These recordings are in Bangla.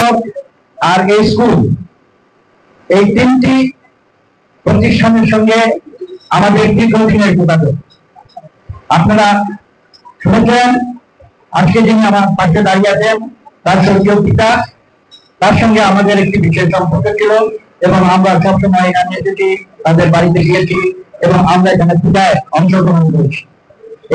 শিক্ষক আর এই স্কুল, এই তিনটি প্রতিষ্ঠানের সঙ্গে আমাদের দীর্ঘদিনের যোগাযোগ। আপনারা শুনেছেন আজকে যিনি আমার পাশে দাঁড়িয়ে আছেন তার স্বর্গীয় পিতা, তার সঙ্গে আমাদের একটি বিশেষ সম্পর্ক ছিল এবং আমরা সবসময় এখানে এসেছি, তাদের বাড়িতে গিয়েছি এবং আমরা এখানে পূজায় অংশগ্রহণ করেছি।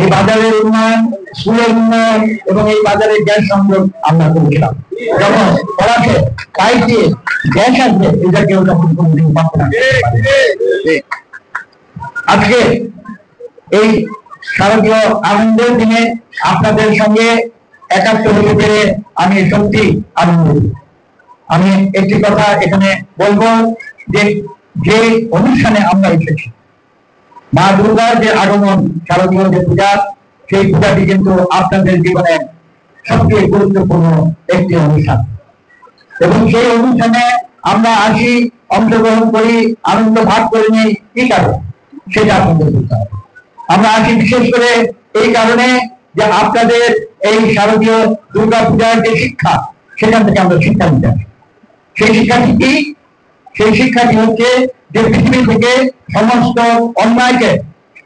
এই বাজারের উন্নয়ন, স্কুলের উন্নয়ন এবং এই বাজারের গ্যাস সংযোগ আমরা করেছিলাম। যখন পড়াছে তাই দিয়ে গ্যাস আসবে এটা কেউ তখন কোনদিন ভাবতে না। আজকে এই শারদীয় আনন্দের দিনে আপনাদের সঙ্গে একাত্ম হতে পেরে আমি সত্যি আনন্দিত। আমি একটি কথা এখানে বলবো যে যে অনুষ্ঠানে আমরা এসেছি, মা দুর্গার যে আগমন, শারদীয় যে পূজা, সেই পূজাটি কিন্তু আপনাদের জীবনে সবচেয়ে গুরুত্বপূর্ণ একটি অনুষ্ঠান এবং সেই অনুষ্ঠানে আমরা আসি, অংশগ্রহণ করি, আনন্দ ভাগ করে নিই। কি কারণ সেটা আপনাদের বুঝতে হবে। আমরা আসি বিশেষ করে এই কারণে যে আপনাদের এই শারদীয় দুর্গা পূজার যে শিক্ষা, সেখান থেকে আমরা শিক্ষা নিতে আসি। সেই শিক্ষাটি কি? সেই শিক্ষাটি হচ্ছে যে পৃথিবী থেকে সমস্ত অন্যায়কে,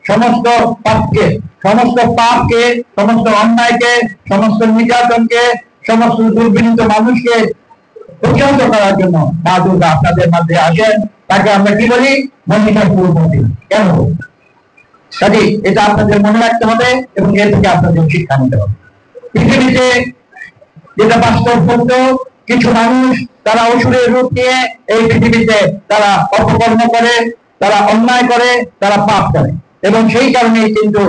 সমস্ত পাপকে, সমস্ত পাপকে, সমস্ত অন্যায়কে, সমস্ত নির্যাতনকে, সমস্ত দুর্বিনীত মানুষকে প্রতিহত করার জন্য মা দুর্গা আপনাদের মধ্যে আসেন। তাকে আমরা কি বলি? মহিষাসুর মর্দিনী। কেন? কাজে এটা আপনাদের মনে রাখতে হবে এবং এর থেকে আপনাদের শিক্ষা নিতে হবে। পৃথিবীতে যেটা বাস্তব সত্য, কিছু মানুষ তারা অসুরের রূপ নিয়ে এই পৃথিবীতে তারা অপকর্ম করে, তারা অন্যায় করে, তারা পাপ করে এবং সেই কারণেই কিন্তু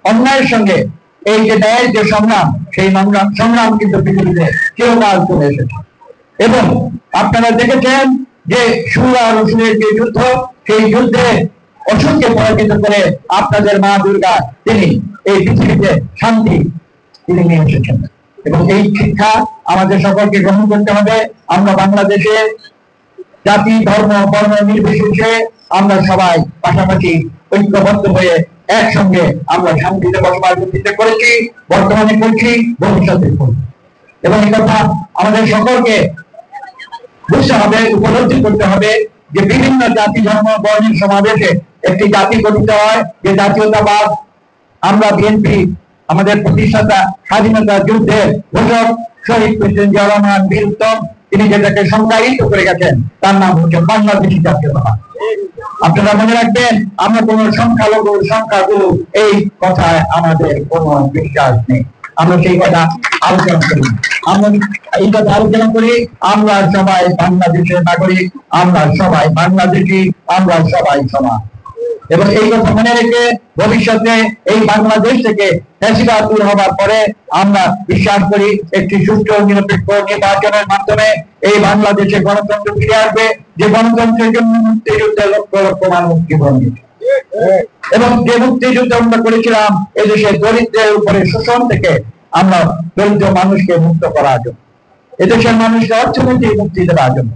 অন্যায়ের সঙ্গে এই যে ন্যায়ের যে সংগ্রাম, সেই সংগ্রাম কিন্তু পৃথিবীতে চিরকাল চলে এসেছে। এবং আপনারা দেখেছেন যে সুর আর অসুরের যে যুদ্ধ, সেই যুদ্ধে অসুরকে পরাজিত করে আপনাদের মা দুর্গা তিনি এই পৃথিবীতে শান্তি তিনি নিয়ে এসেছেন এবং এই শিক্ষা আমাদের সকলকে গ্রহণ করতে হবে। আমরা বাংলাদেশে জাতি, ধর্ম, বর্ণ নির্বিশেষে আমরা সবাই পাশাপাশি ঐক্যবদ্ধ হয়ে একসঙ্গে আমরা শান্তিতে বসবাস করতে করেছি, বর্তমানে করছি, ভবিষ্যতে করব এবং এই কথা আমাদের সকলকে বুঝতে হবে, উপলব্ধি করতে হবে যে বিভিন্ন জাতি, ধর্ম, বর্ণের সমাবেশে একটি জাতি গঠিত হয়, যে জাতীয়তাবাদ। আমরা বিএনপি আমাদের প্রতিষ্ঠাতা স্বাধীনতা যুদ্ধের ঘোষক শহীদ প্রেসিডেন্ট জিয়া রহমান বীর উত্তম তিনি যেটাকে সংজ্ঞায়িত করে গেছেন তার নাম হচ্ছে বাংলাদেশী জাতীয়তাবাদ। আপনারা মনে রাখবেন, আমরা কোন সংখ্যালঘু, সংখ্যাগুরু এই কথায় আমাদের কোন বিশ্বাস নেই। আমরা সেই কথা আলোচনা করি, আমরা এই কথা আলোচনা করি। আমরা সবাই বাংলাদেশের নাগরিক, আমরা সবাই বাংলাদেশী, আমরা সবাই সমান এবং এই কথা মনে রেখে ভবিষ্যতে এই বাংলাদেশ থেকে ফ্যাসিবাদ দূর হবার পরে আমরা বিশ্বাস করি একটি সুষ্ঠু নিরপেক্ষ নির্বাচনের মাধ্যমে এই বাংলাদেশে গণতন্ত্র ফিরে আসবে, যে গণতন্ত্রের জন্য মুক্তিযুদ্ধে লক্ষ লক্ষ মানুষ জীবন দিয়েছে এবং যে মুক্তিযুদ্ধ আমরা করেছিলাম এদেশে দরিদ্রের উপরে শোষণ থেকে আমরা দরিদ্র মানুষকে মুক্ত করার জন্য, এদেশের মানুষকে অর্থনৈতিক মুক্তি দেওয়ার জন্য।